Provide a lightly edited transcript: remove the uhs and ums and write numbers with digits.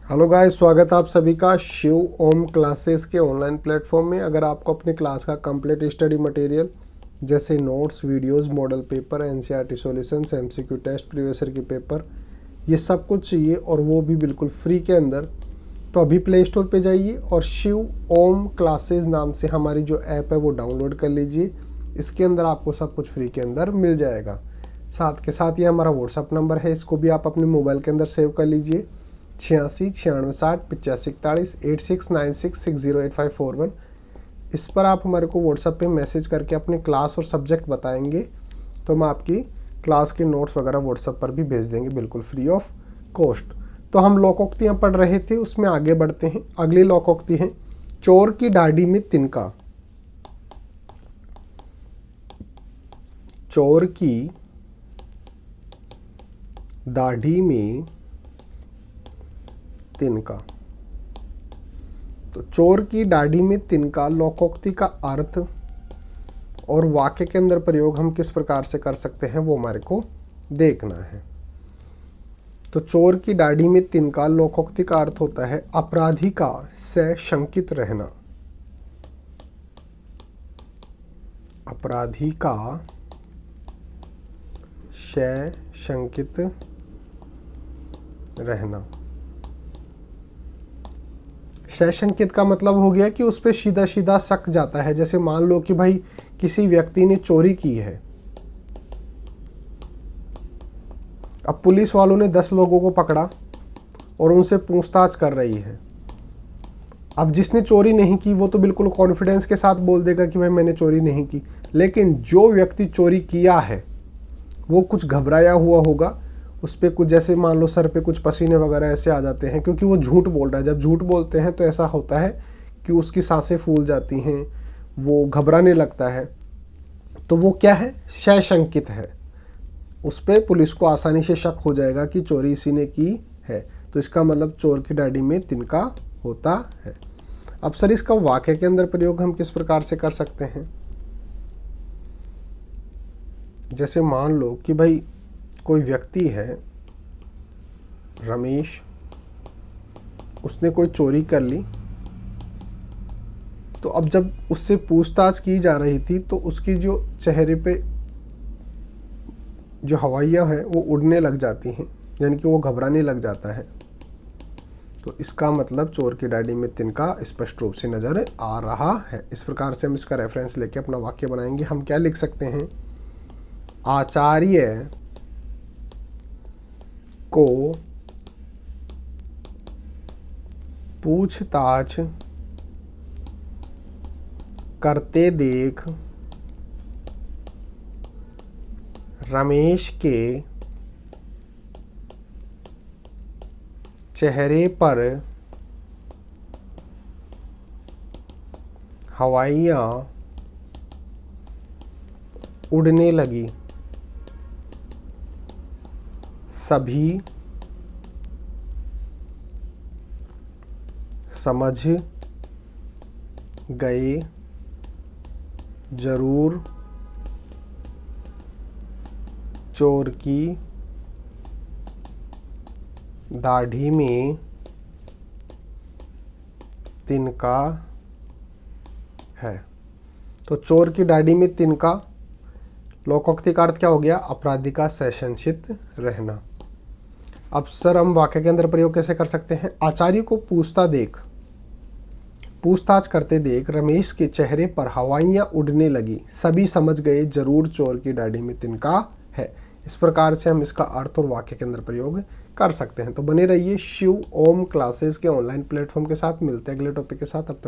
Hello guys, स्वागत है आप सभी का शिव ओम क्लासेस के ऑनलाइन प्लेटफॉर्म में। अगर आपको अपनी क्लास का कंप्लीट स्टडी मटेरियल जैसे notes, videos, model paper, NCERT solutions, MCQ test, previous year की पेपर, ये सब कुछ चाहिए और वो भी बिल्कुल फ्री के अंदर, तो अभी प्ले स्टोर पे जाइए और शिव ओम क्लासेस नाम से हमारी जो ऐप है वो डाउनलोड कर लीजिए। इसके अंदर आपको सब कुछ फ्री के अंदर मिल जाएगा। साथ के साथ ये हमारा व्हाट्सअप नंबर है, इसको भी आप अपने मोबाइल के अंदर सेव कर लीजिए। 86 96 60 85 41 8696608541। इस पर आप हमारे को व्हाट्सएप पे मैसेज करके अपनी क्लास और सब्जेक्ट बताएंगे तो हम आपकी क्लास के नोट्स वगैरह व्हाट्सएप पर भी भेज देंगे बिल्कुल फ्री ऑफ कॉस्ट। तो हम लोकोक्तियाँ पढ़ रहे थे, उसमें आगे बढ़ते हैं। अगली लोकोक्ति है चोर की दाढ़ी में तिनका। चोर की दाढ़ी में तिनका। तो चोर की दाढ़ी में तिनका लोकोक्ति का अर्थ और वाक्य के अंदर प्रयोग हम किस प्रकार से कर सकते हैं वो हमारे को देखना है। तो चोर की दाढ़ी में तिनका लोकोक्ति का अर्थ होता है अपराधी का से शंकित रहना। अपराधी का से शंकित रहना। शंकित का मतलब हो गया कि उस पर सीधा सीधा शक जाता है। जैसे मान लो कि भाई किसी व्यक्ति ने चोरी की है, अब पुलिस वालों ने 10 लोगों को पकड़ा और उनसे पूछताछ कर रही है। अब जिसने चोरी नहीं की वो तो बिल्कुल कॉन्फिडेंस के साथ बोल देगा कि भाई मैंने चोरी नहीं की, लेकिन जो व्यक्ति चोरी किया है वो कुछ घबराया हुआ होगा, उस पर कुछ जैसे मान लो सर पे कुछ पसीने वगैरह ऐसे आ जाते हैं क्योंकि वो झूठ बोल रहा है। जब झूठ बोलते हैं तो ऐसा होता है कि उसकी सांसें फूल जाती हैं, वो घबराने लगता है। तो वो क्या है, शंकित है। उस पर पुलिस को आसानी से शक हो जाएगा कि चोरी इसी ने की है। तो इसका मतलब चोर की दाढ़ी में तिनका होता है। अब सर इसका वाक्य के अंदर प्रयोग हम किस प्रकार से कर सकते हैं। जैसे मान लो कि भाई कोई व्यक्ति है रमेश, उसने कोई चोरी कर ली। तो अब जब उससे पूछताछ की जा रही थी तो उसकी जो चेहरे पे जो हवाइयाँ हैं वो उड़ने लग जाती हैं, यानी कि वो घबराने लग जाता है। तो इसका मतलब चोर की दाढ़ी में तिनका स्पष्ट रूप से नजर आ रहा है। इस प्रकार से हम इसका रेफरेंस लेके अपना वाक्य बनाएंगे। हम क्या लिख सकते हैं, आचार्य को पूछताछ करते देख रमेश के चेहरे पर हवाइयाँ उड़ने लगी। सभी समझ गए जरूर चोर की दाढ़ी में तिनका है। तो चोर की दाढ़ी में तिनका लोकोक्ति का अर्थ क्या हो गया, अपराधी का संशयित रहना। अब सर हम वाक्य के अंदर प्रयोग कैसे कर सकते हैं। आचार्य को पूछताछ करते देख रमेश के चेहरे पर हवाइयाँ उड़ने लगी। सभी समझ गए जरूर चोर की दाढ़ी में तिनका है। इस प्रकार से हम इसका अर्थ और वाक्य के अंदर प्रयोग कर सकते हैं। तो बने रहिए शिव ओम क्लासेस के ऑनलाइन प्लेटफॉर्म के साथ। मिलते हैं अगले टॉपिक के साथ। अब तक